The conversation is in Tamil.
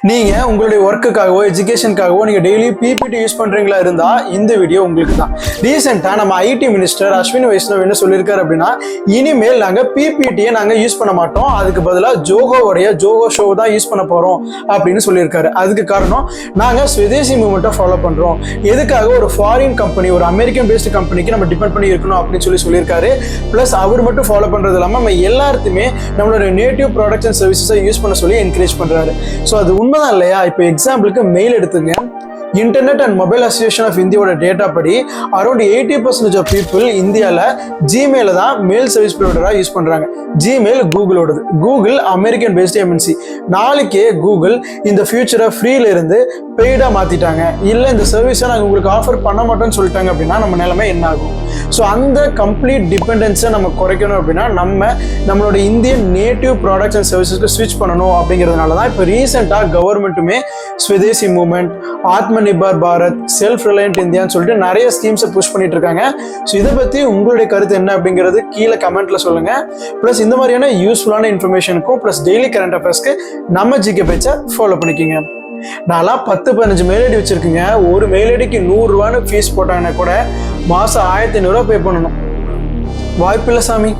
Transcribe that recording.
நீங்க உங்களுடைய ஒர்க்குக்காகவோ எஜுகேஷனுக்காகவோ நீங்க டெய்லி பிபிடி யூஸ் பண்றீங்களா இருந்தா இந்த வீடியோ உங்களுக்கு தான். ரீசெண்டா நம்ம ஐடி மினிஸ்டர் அஸ்வினி வைஷ்ணவ் என்ன சொல்லியிருக்காரு அப்படின்னா, இனிமேல் நாங்க பிபிடியை நாங்க யூஸ் பண்ண மாட்டோம், அதுக்கு பதிலாக ஜோகோ ஷோ தான் யூஸ் பண்ண போறோம் அப்படின்னு சொல்லியிருக்காரு. அதுக்கு காரணம் நாங்க ஸ்வதேசி மூவ்மெண்ட்டை ஃபாலோ பண்றோம். எதுக்காக ஒரு ஃபாரின் கம்பெனி, ஒரு அமெரிக்கன் பேஸ்ட் கம்பெனிக்கு நம்ம டிபெண்ட் பண்ணி இருக்கணும் அப்படின்னு சொல்லியிருக்காரு. பிளஸ் அவர் மட்டும் ஃபாலோ பண்றது இல்லாம நம்ம எல்லாருக்குமே நம்மளோட நேட்டிவ் ப்ராடக்ட்ஸ் அண்ட் சர்வீசஸை யூஸ் பண்ண சொல்லி என்கரேஜ் பண்றாரு. ஸோ அது உண்மைதான் இல்லையா? இப்போ எக்ஸாம்பிளுக்கு மெயில் எடுத்துங்க. Internet and mobile association of இந்தியாவோட டேட்டா படி அரௌண்ட் 80% ஆஃப் பீப்புள் இந்தியாவில் ஜிமெயில தான் மெயில் சர்வீஸ் ப்ரொவைடராக யூஸ் பண்ணுறாங்க. ஜிமெயில் கூகுளோடது. Google American based MNC. நாளைக்கே கூகுள் இந்த ஃபியூச்சரை ஃப்ரீல இருந்து பெய்டாக மாற்றிட்டாங்க, இல்லை இந்த சர்வீஸை நாங்கள் உங்களுக்கு ஆஃபர் பண்ண மாட்டோம்னு சொல்லிட்டாங்க அப்படின்னா நம்ம நிலைமை என்ன ஆகும்? ஸோ அந்த கம்ப்ளீட் டிபெண்டன்ஸை நம்ம குறைக்கணும் அப்படின்னா நம்மளோட இந்தியன் நேட்டிவ் ப்ராடக்ட்ஸ் அண்ட் சர்வீசஸ்க்கு ஸ்விட்ச் பண்ணணும். அப்படிங்கிறதுனால தான் இப்போ ரீசெண்டாக கவர்மெண்ட்டுமே Swadeshi movement, Atma Nirbhar Bharat, self reliant இந்தியான்னு சொல்லிட்டு நிறைய ஸ்கீம்ஸை புஷ் பண்ணிட்டு இருக்காங்க. ஸோ இதை பற்றி உங்களுடைய கருத்து என்ன அப்படிங்கிறது கீழே கமெண்ட்ல சொல்லுங்க. ப்ளஸ் இந்த மாதிரியான யூஸ்ஃபுல்லான இன்ஃபர்மேஷனுக்கும் ப்ளஸ் டெய்லி கரண்ட் அஃபேர்ஸ்க்கு நம்ம ஜிகே பேஜை ஃபாலோ பண்ணிக்கோங்க. நான்லாம் 10-15 மெயில் ஐடி வச்சிருக்குங்க. ஒரு மெயில் ஐடிக்கு 100 ரூபான்னு ஃபீஸ் போட்டாங்கன்னா கூட மாதம் 1500 ரூபா பே பண்ணணும். வாய்ப்பில்லை சாமி.